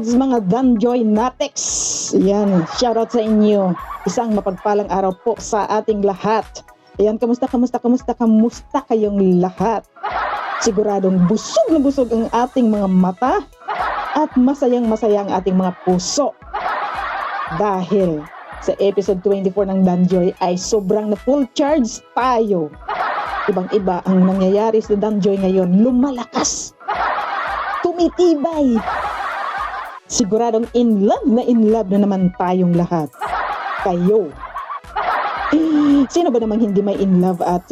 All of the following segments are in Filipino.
Congrats mga Danjoy Natex! Yan, shoutout sa inyo. Isang mapagpalang araw po sa ating lahat. Ayan, kamusta kayong lahat? Siguradong busog na busog ang ating mga mata at masayang masaya ang ating mga puso. Dahil sa episode 24 ng Danjoy ay sobrang na full charge tayo. Ibang-iba ang nangyayari sa Danjoy ngayon. Lumalakas, tumitibay. Siguradong in love na naman tayong lahat. Kayo. Sino ba namang hindi may in love at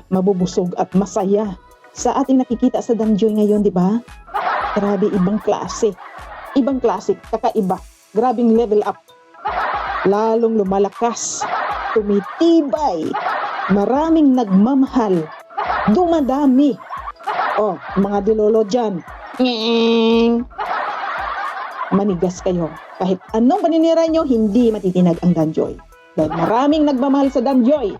mabubusog at masaya sa ating nakikita sa Danjoy ngayon, di ba? Grabe, ibang klase. Ibang klase, kakaiba. Grabing level up. Lalong lumalakas, tumitibay, maraming nagmamahal, dumadami. Oh, mga dilolo dyan, manigas kayo. Kahit anong paninira nyo, hindi matitinag ang Danjoy. Dahil maraming nagmamahal sa Danjoy.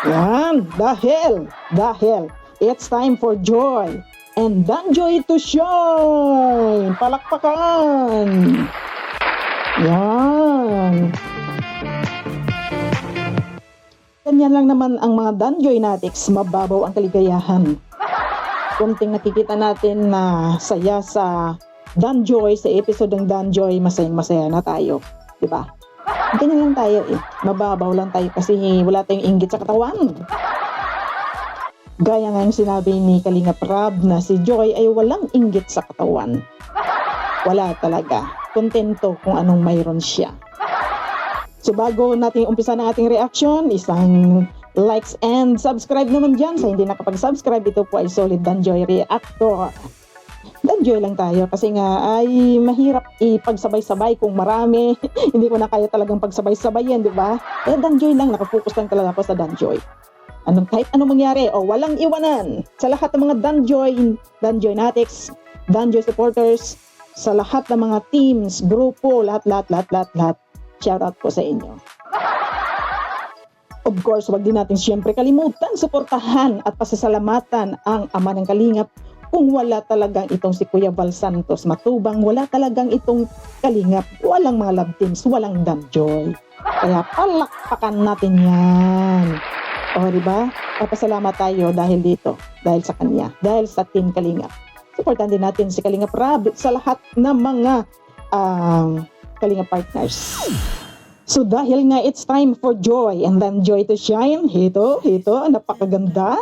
Yan, dahil, it's time for joy. And Danjoy to shine. Palakpakan. Yan. Ganyan lang naman ang mga Danjoy Natics, mababaw ang kaligayahan. Kunting nakikita natin na saya sa Danjoy, sa episode ng Danjoy, masayang-masaya na tayo. Diba? Ganyan lang tayo eh. Mababaw lang tayo kasi wala tayong inggit sa katawan. Gaya nga yung sinabi ni Kalinga Prab na si Joy ay walang inggit sa katawan. Wala talaga. Kontento kung anong mayroon siya. So bago natin umpisa ng ating reaction, isang likes and subscribe naman dyan. Sa hindi nakapag-subscribe, ito po ay Solid Danjoy Reactor. Danjoy lang tayo kasi nga ay mahirap ipagsabay-sabay kung marami. Hindi ko na kaya talagang pagsabay-sabayin, di ba? Eh Danjoy lang, nakafocus lang talaga ako sa Danjoy. Kahit anong mangyari, walang iwanan sa lahat ng mga Danjoy Natics, Danjoy supporters, sa lahat ng mga teams, grupo, lahat. Shout out po sa inyo. Of course, wag din natin siyempre kalimutan, suportahan at pasasalamatan ang ama ng Kalingap. Kung wala talagang itong si Kuya Val Santos Matubang, wala talagang itong Kalingap, walang mga love teams, walang Danjoy. Kaya palakpakan natin yan. O, diba? Papasalamat tayo dahil dito, dahil sa kanya, dahil sa team Kalingap. Supportan din natin si Kalinga Prab sa lahat ng mga Kalinga partners. So dahil nga it's time for joy and then joy to shine, ito, napakaganda.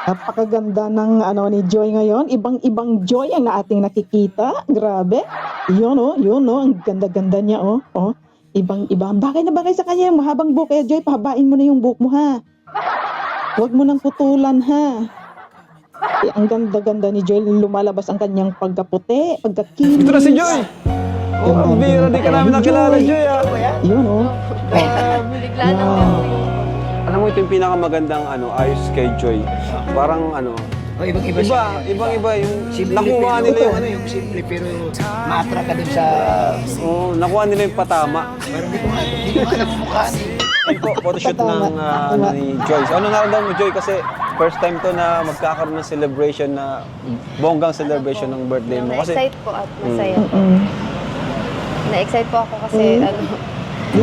Napakaganda ng ni Joy ngayon. Ibang-ibang joy ang ating nakikita. Grabe. Yun ang ganda-ganda niya Ibang-iba. Bagay na bagay sa kanya yung mahabang buhok. Kaya Joy, pahabain mo na yung buhok mo ha. Huwag mo nang putulan ha. Ang ganda-ganda ni Joy, lumalabas ang kanyang pagkaputi, pagkakinis. Ito na si Joy! Ang bira, di ka namin nakilala, Joy Yun Bigla lang. Alam mo, ito yung pinakamagandang ayos kay Joy. Parang ibang-iba siya. Ibang-iba yung Simple nakuha pero, nila yung yung simple pero matra ka dun sa... nakuha nila yung patama. Pero hindi ko nga namumukhaan Ito po, photoshoot ng ni Joy. Ano naramdaman mo, Joy? Kasi first time to na magkakaroon ng celebration na bonggang celebration ng birthday mo. Kasi Na-excite po at masaya po. Na-excite po ako kasi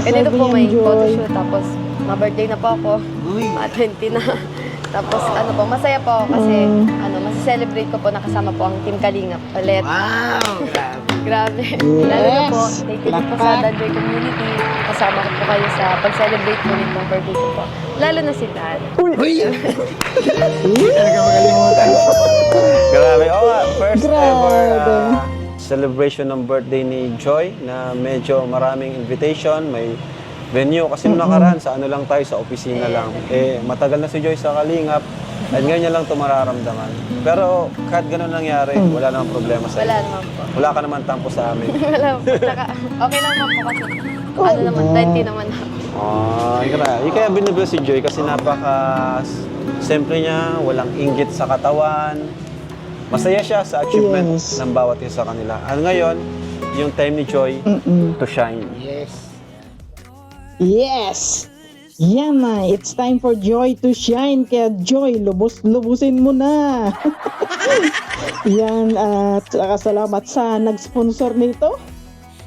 ganito po may photoshoot tapos ma-birthday na po ako. Ma-20 na. Tapos masaya po ako kasi masi-celebrate ko po nakasama po ang Team Kalingap ulit. Wow! Grabe. Yes. Lalo na po, thank you po sa Danjoy community. Kasama ko po kayo sa pag-celebrate po nitong birthday ko po. Lalo na si Dad. Uy! Hindi talaga makalimutan. grabe. First ever celebration ng birthday ni Joy na medyo maraming invitation, may venue. Kasi nung nakaraan, sa lang tayo, sa opisina lang. Matagal na si Joy sa Kalingap. At ngayon niya lang ito mararamdaman. Pero kahit ganun nangyari, wala namang problema sa Wala naman po. Wala ka naman tampo sa amin. Wala po. Okay lang po kasi 20 naman ako. Grabe. Kaya binibigay si Joy kasi simple niya, walang inggit sa katawan. Masaya siya sa achievement ng bawat isa sa kanila. At ngayon, yung time ni Joy to shine. Yes! Yan na, it's time for Joy to shine. Kaya Joy, lubusin mo na. Yan, at salamat sa nag-sponsor nito.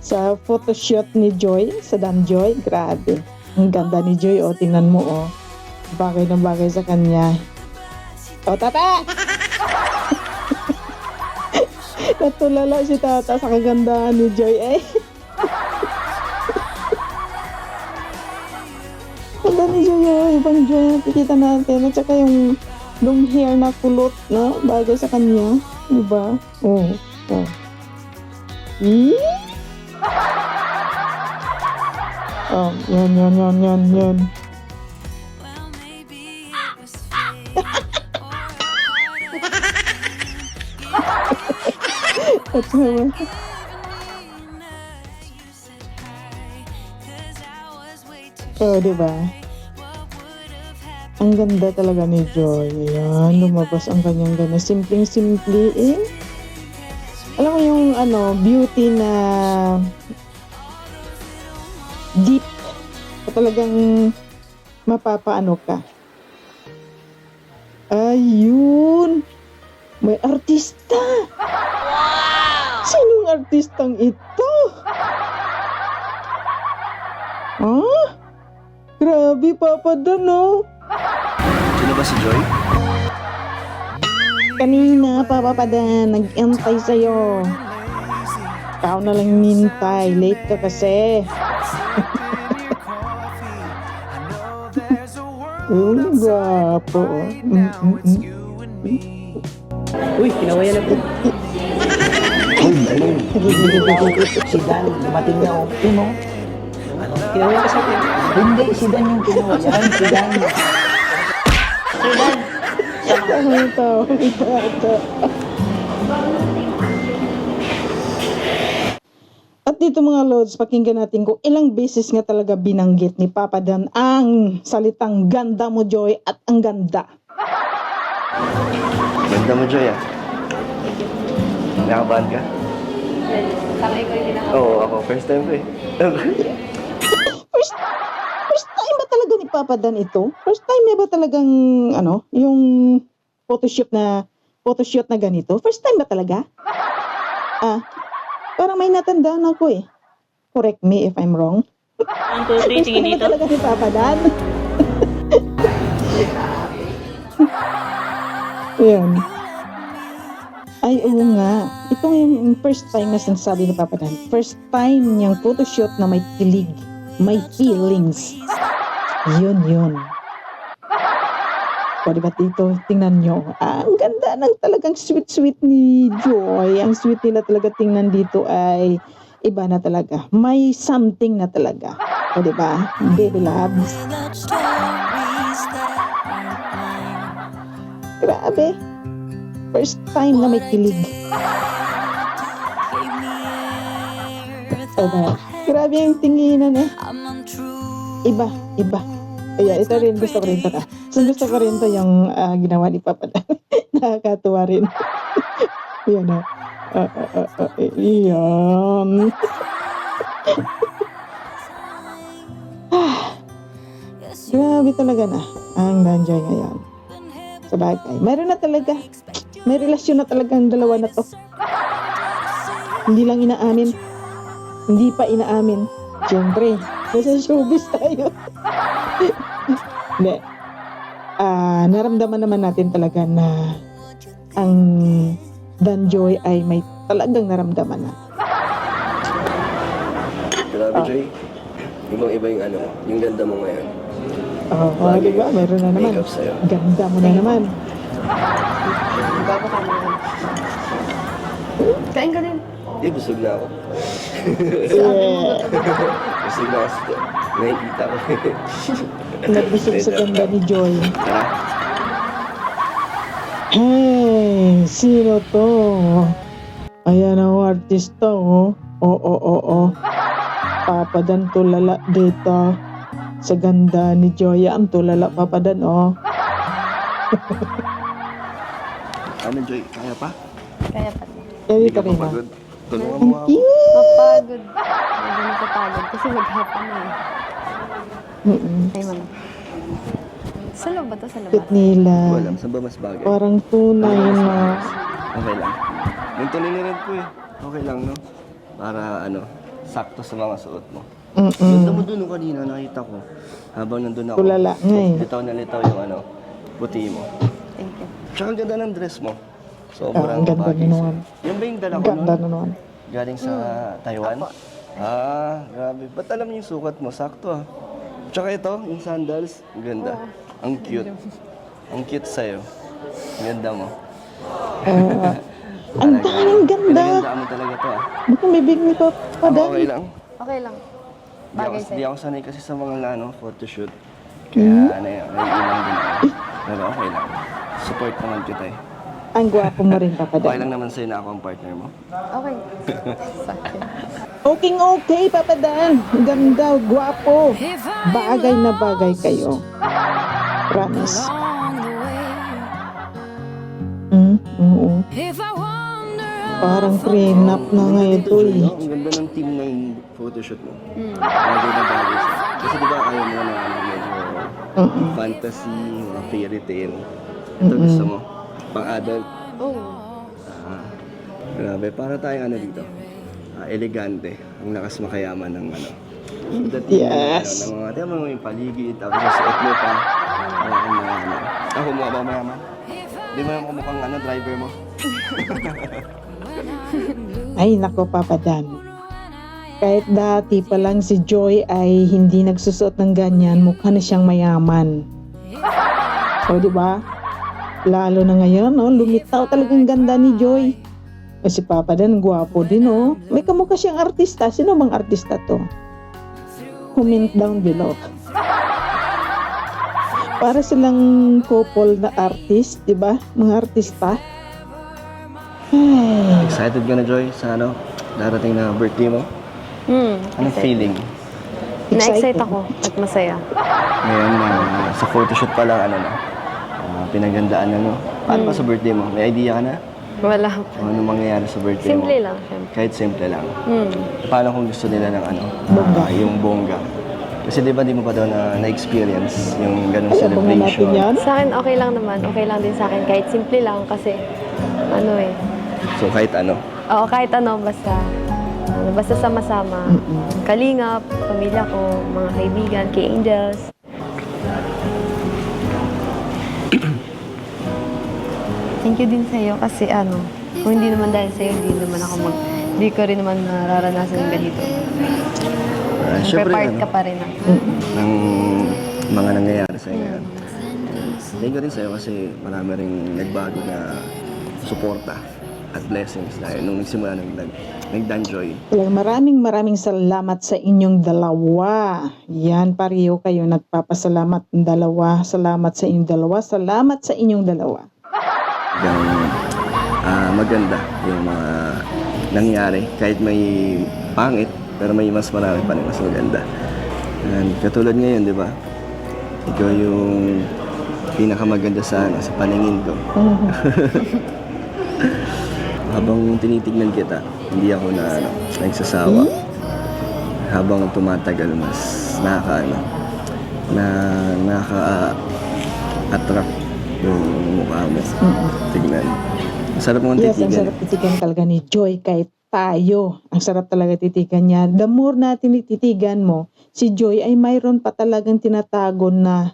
sa photoshoot ni Joy, sa Dan Joy. Grabe. Ang ganda ni Joy, oh. Tingnan mo, oh. Bagay na bagay sa kanya. Oh, tata! Natulala si tata sa kagandahan ni Joy, eh. Ganda ni Joy, oh. Ibang Joy na nakikita natin. At saka yung long hair na kulot, no? Bagay sa kanya. Diba? Oh. Oh. Oh, yan. At naman. Oh, diba? Ang ganda talaga ni Joy. Ayan, lumabas ang kanyang ganda. Simpleng-simple, eh. Alam mo yung beauty na deep. Talagang mapapaano ka. Ayun. May artista. Wow! Sinong artistang ito? Ah? Grabe, Papa Dan, oh. Sino ba si Joy? Kanina, Papa Dan, nag-antay sa'yo. Ikaw na lang nintay. Late ka kasi. Gwapo. Uy, kinawayan ako. Si Dan, dumating na ako. Ano? Kinawayan ka sa akin? Hindi, si Dan yung kinawayan. Si Dan. Ito. At dito mga Lods, pakinggan natin kung ilang beses nga talaga binanggit ni Papa Dan ang salitang ganda mo, Joy, at ang ganda. Ganda mo, Joy, ah. Nakabahan ka? Kamay ko rin ako. Oo, ako. First time ko eh. First time ba talaga ni Papa Dan ito? First time niya ba talagang, yung photoshoot na ganito? First time ba talaga? Parang may natandaan ako eh. Correct me if I'm wrong. 1, 2, 3, tingin dito. Talaga ni Papa Dan. Ayan. Ay, oo nga. Ito yung first time na sinasabi ni Papa Dan. First time niyang photoshoot na may kilig. May feelings. Yun. O, diba dito, tingnan nyo. Ang ganda ng talagang sweet-sweet ni Joy. Ang sweet nila talaga tingnan dito ay iba na talaga. May something na talaga. O, diba? Baby loves. Grabe. First time na may kilig. Diba? Grabe yung tinginan eh. Iba. Kaya ito rin, gusto ko rin ito. Gusto ko rin ito yung ginawa ni Papa Dan. Nakakatuwa rin. Yan o. Yan. Grabe talaga na ang nandiyan ngayon. Sa bagay. Meron na talaga. May relasyon na talaga ang dalawa na to. Hindi lang inaamin. Hindi pa inaamin. Siyempre, nasa showbiz tayo. Hindi. Naramdaman naman natin talaga na ang Dan Joy ay may talagang naramdaman na. Grabe, Joy. Ibang-iba yung yung ganda mo ngayon. Diba? Meron na naman. Makeup sa'yo. Ganda mo na naman. Gwapo ka naman. Kain ka din. Busog na ako. Yeah. Busog na ako. Nakikita ko. Nagbusog sa ganda ni Joy. Tara. Hey, sino to? Ayan ang artista, oh. Oo. Papa Dan tulala dito. Sa ganda ni Joy. Ang tulala, Papa Dan, oh. Ano, Joy? Kaya pa? Kaya pa. Kaya ka pa rin, pagod? Tulungan Ang mo ako. cute! Mapagod. Medyo napapagod kasi maghapon na eh. Ay, mama. Sa loob ba to? Sa Cute labas? nila. Walang, saan ba mas bagay? Parang tunay na. Okay lang. Ganito nilired ko eh. Okay lang, no? Para sakto sa mga suot mo. Mm-mm. Ganda mo dun kanina, nakita ko. Habang nandun ako, Tulala nga eh. litaw na litaw yung puti mo. Thank you. Tsaka ang ganda ng dress mo. Ah, Sobrang ang ganda bagay na sa'yo. naman. Yan ba yung dala ko Ganda nun? na naman. Galing sa Taiwan? Ah, grabe. Ba't alam niyo yung sukat mo? Sakto ah. Tsaka ito, yung sandals, ang ganda. Ang cute. Ang cute sa'yo. Ang ganda mo. Ang daming ganda. Pinagandaan mo talaga to ah. Baka may big ni Ako Papa okay lang. Okay lang. Di ako, Bagay di sa'yo. ako sanay kasi sa mga photoshoot. Kaya naiilang din ako. Pero okay lang. Support naman kita eh. Ang gwapo mo rin, Papa Okay Dan. lang naman sa'yo na ako ang partner mo. Okay. Sa akin. Okay, Papa Dan. Ganda, gwapo. Bagay na bagay kayo. Promise. Oo. Parang prenup na ngayon to eh. No? Ang ganda ng team ng photoshoot mo. Bagay na bagay sa'yo. Kasi di ba ayaw mo na medyo fantasy, mga fairy tale. Ito gusto mo. Pang-adult. Oh. Grabe, para tayong dito. Elegante. Ang lakas makayaman ng Dating Yes. ng mga tiyan mo yung paligid, tapos sa suot mo pa. Ako mukha ba mayaman? Di mo naman mukhang driver mo. Ay, nako, Papa Dan. Kahit dati pa lang si Joy ay hindi nagsusuot ng ganyan, mukha na siyang mayaman. O, di ba? Lalo na ngayon, no? Lumitaw talagang ganda ni Joy. Kasi Papa Dan, gwapo din, oh. May kamukha siyang artista. Sino bang artista to? Comment down below. Para silang couple na artist, di ba? Mga artista. Ay, Excited ka na, Joy, sa darating na birthday mo? Anong feeling? Na-excite ako at masaya. Ngayon, sa photoshoot pa lang, pinagandaan na, no? Paano ba sa birthday mo? May idea ka na? Wala. Kung ano mangyayari sa birthday mo? Simple lang, syempre. Kahit simple lang. Paano kung gusto nila ng yung bongga? Kasi di ba di mo pa daw na-experience yung ganong ay, abangan natin celebration? yan. Sa akin, okay lang naman. Okay lang din sa akin. Kahit simple lang kasi, So kahit ano? Oo, kahit basta sama-sama. Kalingap, pamilya ko, mga kaibigan, kay Angels. Thank you din sa'yo kasi kung hindi naman dahil sa'yo, hindi ko rin naman nararanasan yung ganito. Siyempre, Part ka pa rin ng mga nangyayari sa ngayon. Thank you rin sa'yo kasi marami ring nagbago na suporta at blessings dahil nung nagsimula nag-danjoy. Maraming salamat sa inyong dalawa. Yan, pareho kayo nagpapasalamat ng dalawa. Salamat sa inyong dalawa. Salamat sa inyong dalawa. Maganda yung mga nangyari. Kahit may pangit, pero may mas marami pa rin mas maganda. And katulad ngayon, di ba? Ikaw yung pinakamaganda sa paningin ko. Habang tinitignan kita, hindi ako nagsasawa. Habang tumatagal, mas nakaka-attract yung mukha mo. Tignan. Ang sarap mong Yes, ang titigan. sarap titigan talaga ni Joy kahit tayo. Ang sarap talaga titigan niya. The more natin ititigan mo, si Joy ay mayroon pa talagang tinatago na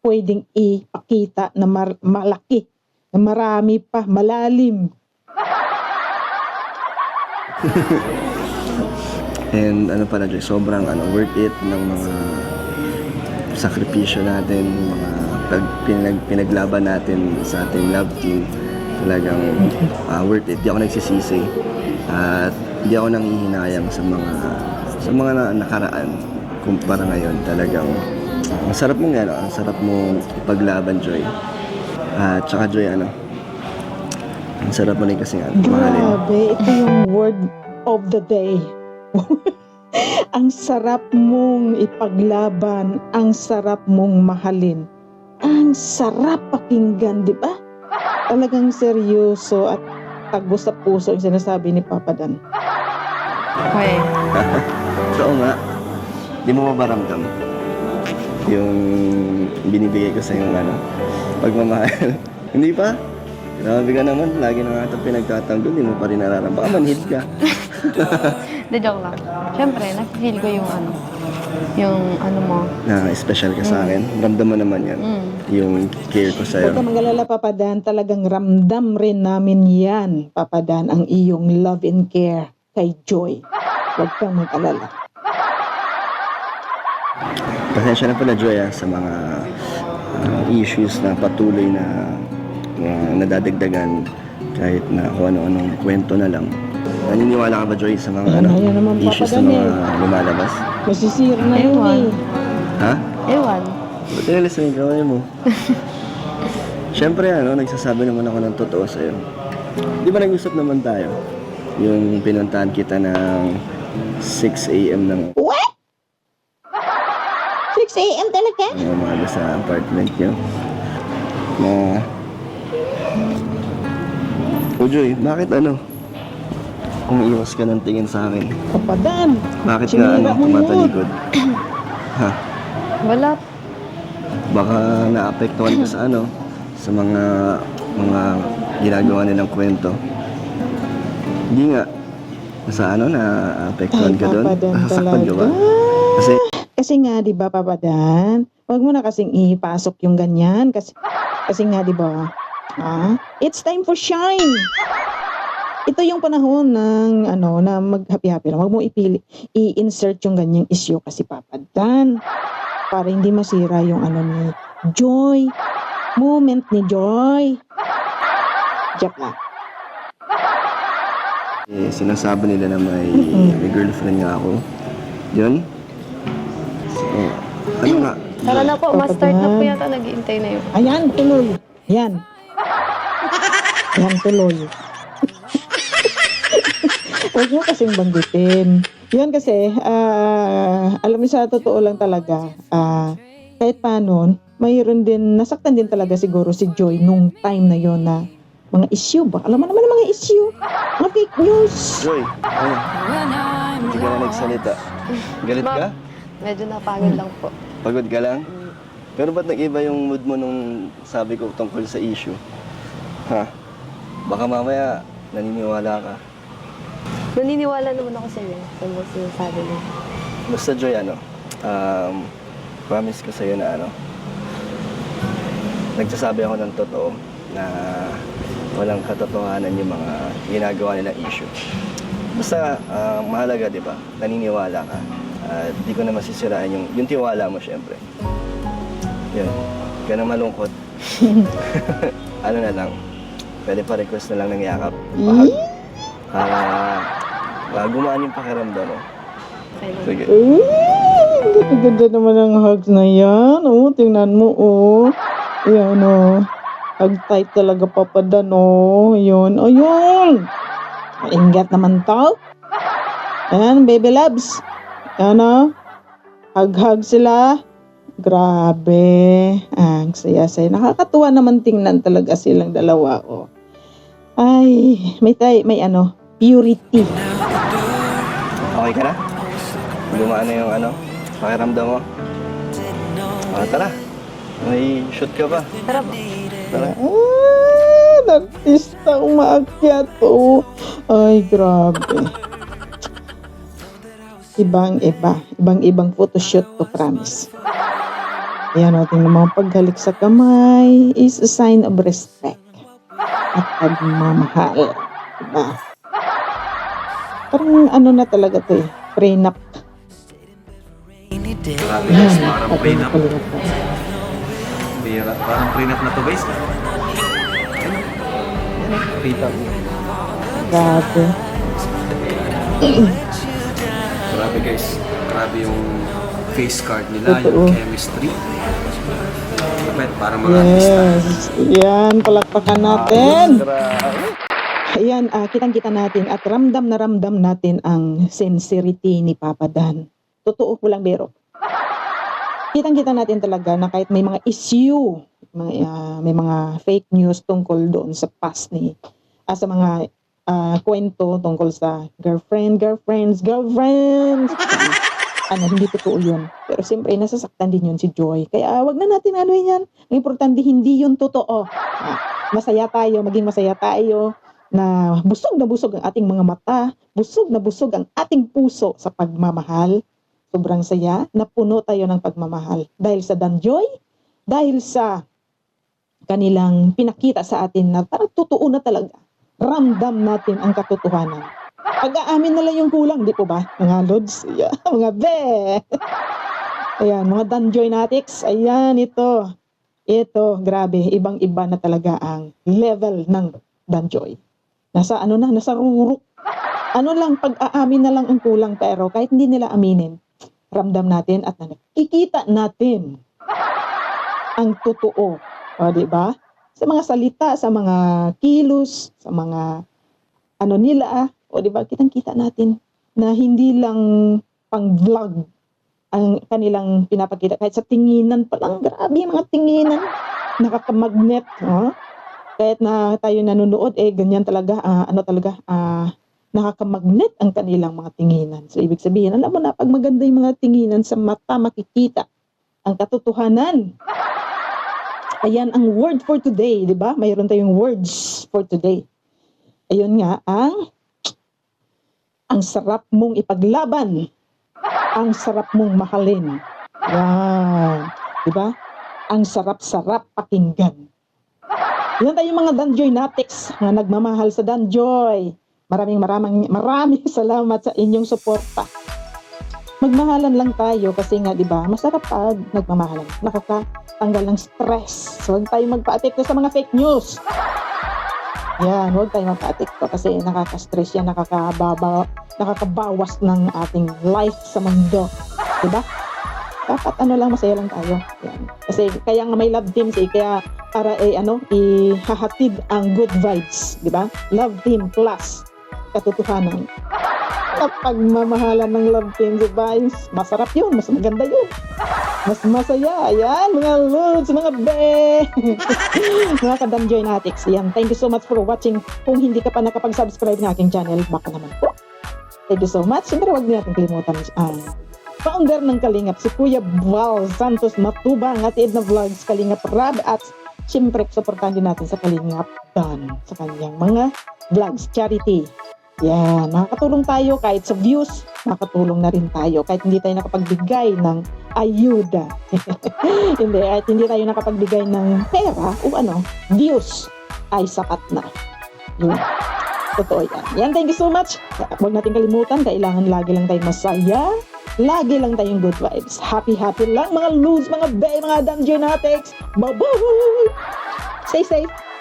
pwedeng ipakita na malaki, na marami pa, malalim. And pala Joy, sobrang worth it ng mga sakripisyo natin, mga pinaglaban natin sa ating love team. Talagang worth it. Di ako nagsisisi. At di ako nanghihinayang sa mga nakaraan kumpara ngayon. Talagang ang sarap mong ang sarap mong ipaglaban, Joy. At saka Joy, ang sarap mo rin kasi mahalin. Grabe, ito yung word of the day. Ang sarap mong ipaglaban, ang sarap mong mahalin. Ang sarap pakinggan, di ba? Talagang seryoso at tagos sa puso yung sinasabi ni Papa Dan. Okay. Oo nga. Di mo mabaramdam yung binibigay ko sa yung pagmamahal. Hindi pa? Grabe ka naman. Lagi na nga ito pinagtatanggol. Di mo pa rin nararamdaman. Baka manhid ka. De, joke lang. Siyempre, na-feel ko yung ano mo. Na special ka sa akin. Ramdam mo naman yan. Yung care ko sa'yo. Huwag ka mag-alala, Papa Dan. Talagang ramdam rin namin yan, Papa Dan, ang iyong love and care kay Joy. Huwag kang mag-alala. Pasensya na pala, Joy, sa mga issues na patuloy na nadadagdagan kahit na kung ano-anong kwento na lang. Naniniwala ka ba, Joy, sa mga Yan naman, issues Papa na Dan, mga lumalabas? Masisira na yun Ewan. eh. Ha? Ewan. Ba't nilalas na yung kamay mo? Siyempre, nagsasabi naman ako ng totoo sa'yo. Di ba nag-usap naman tayo? Yung pinuntahan kita ng 6 a.m. ng What? 6 a.m. talaga? umaga sa apartment niyo. Na... O Joy, bakit umiiwas ka ng tingin sa akin? Papa Dan. Bakit Sinira nga mo yun. tumatalikod? Ha? Wala. Baka naapektuhan ka sa sa mga ginagawa nilang kwento. Hindi nga. Sa naapektuhan Ay, ka doon? Papa Dan Nasasaktan ka ba? talaga. Kasi, Kasi nga, di ba, Papa Dan? Huwag mo na kasing ipasok yung ganyan. Kasi nga, di ba? It's time for shine. Ito yung panahon ng, na mag-happy-happy lang. Huwag mo i-insert yung ganyang issue kasi, Papa Dan. Para hindi masira yung ni Joy. Moment ni Joy. Joke lang. sinasabi nila na may girlfriend nga ako. Yun. So, ano nga? Tara na po, ma-start na po yata. Nag-iintay na yun. Ayan, tuloy. Yan. Yan, tuloy. Huwag mo kasing banggitin. Yan kasi, alam mo sa totoo lang talaga, kahit paano, mayroon din, nasaktan din talaga siguro si Joy nung time na yon na mga issue ba? Alam mo naman ang mga issue. Mga fake news. Joy, hindi ka na nagsalita. Galit ka? Medyo napagod lang po. Pagod ka lang? Pero ba't nag-iba yung mood mo nung sabi ko tungkol sa issue? Ha? Baka mamaya naniniwala ka. Naniniwala naman ako sa inyo sa mga sinasabi niyo. Basta Joy, promise ko sa'yo na nagsasabi ako ng totoo na walang katotohanan yung mga ginagawa nilang issue. Basta mahalaga, di ba? Naniniwala ka. Di ko na masisiraan yung tiwala mo, syempre. Yun. Huwag ka na malungkot. Ano na lang, pwede pa request na lang ng yakap. Gumaan yung pakiramdam mo. Okay lang. Sige. Ganda naman ang hugs na yan. Tingnan mo, Yan, hug tight talaga, Papa Dan, Yun, ayun. Maingat naman to. Ayan, baby loves. Ayan, hug-hug sila. Grabe. Ang saya-saya. Nakakatuwa naman tingnan talaga silang dalawa, Ay, may purity. Okay ka na? Gumaan na yung pakiramdam mo? Tara. May shoot ka ba? Tara po. Tara. Artista umaakyat, Ay, grabe. Ibang photoshoot to, promise. Ayan, tingnan mo, paghalik sa kamay is a sign of respect at pagmamahal. Diba? Parang na talaga to prenup. Grabe guys, parang prenup. Parang prenup na to guys. Prenup. Grabe. Grabe guys. Grabe yung face card nila, Totoo. yung chemistry. Dapat para mga artista. Yes. Yan, palakpakan natin. Ayan, kitang-kita natin at ramdam na ramdam natin ang sincerity ni Papa Dan. Totoo, walang biro. Kitang-kita natin talaga na kahit may mga issue, may mga fake news tungkol doon sa past sa mga kwento tungkol sa girlfriends. Hindi totoo yun. Pero siyempre, nasasaktan din yun si Joy. Kaya wag na natin yan. Ang importante, hindi yun totoo. Masaya tayo, maging masaya tayo. na busog ang ating mga mata, busog na busog ang ating puso sa pagmamahal. Sobrang saya, napuno tayo ng pagmamahal. Dahil sa Danjoy, dahil sa kanilang pinakita sa atin na parang totoo na talaga. Ramdam natin ang katotohanan. Pag-aamin na lang yung kulang, di po ba? Mga lods, yeah, mga be. Ayan, mga Danjoy natics, ayan, ito. Ito, grabe, ibang-iba na talaga ang level ng Danjoy. Nasa nasa rurok. Ano lang, pag-aamin na lang ang kulang, pero kahit hindi nila aminin, ramdam natin at nakikita natin ang totoo. O, di ba? Sa mga salita, sa mga kilos, sa mga nila, o di ba, kitang-kita natin na hindi lang pang-vlog ang kanilang pinapakita. Kahit sa tinginan pa lang, grabe mga tinginan. Nakakamagnet. Kahit na tayo nanonood, ganyan talaga, nakakamagnet ang kanilang mga tinginan. So, ibig sabihin, alam mo na, pag maganda yung mga tinginan sa mata, makikita ang katotohanan. Ayan ang word for today, di ba? Mayroon tayong words for today. Ayun nga, ang sarap mong ipaglaban. Ang sarap mong mahalin. Yan. Di ba? Ang sarap-sarap pakinggan. Yan tayong mga Danjoy natics na nagmamahal sa Danjoy. Maraming salamat sa inyong suporta. Magmahalan lang tayo kasi nga, di ba, masarap pag nagmamahalan. Nakakatanggal ng stress. So, huwag tayo magpa-apekto sa mga fake news. Yan, huwag tayo magpa-apekto kasi nakaka-stress yan, nakakabawas ng ating life sa mundo. Di ba? Dapat lang, masaya lang tayo. Yan. Kasi kaya nga may love teams kaya para ihahatid ang good vibes, di ba? Love team plus katotohanan. Kapag mamahalan ng love team, di ba? Masarap yun, mas maganda yun. Mas masaya. Ayan, mga lods, mga be. Mga ka-Danjoy natics. Yan, thank you so much for watching. Kung hindi ka pa nakapag-subscribe ng aking channel, baka naman po. Thank you so much. Siyempre, huwag niyo natin kalimutan founder ng Kalingap, si Kuya Val Santos Matubang at Edna Vlogs, Kalingap Rab, at siyempre, supportahan din natin sa Kalingap Dan sa kanyang mga vlogs, charity. Yan, makakatulong tayo kahit sa views, makakatulong na rin tayo kahit hindi tayo nakapagbigay ng ayuda. hindi tayo nakapagbigay ng pera o views ay sapat na. Yun. Totoo yan. Yan, thank you so much. Huwag natin kalimutan, kailangan lagi lang tayong masaya, lagi lang tayong good vibes. Happy lang mga lods, mga bay, mga Danjoy natics. Bye-bye! Stay safe!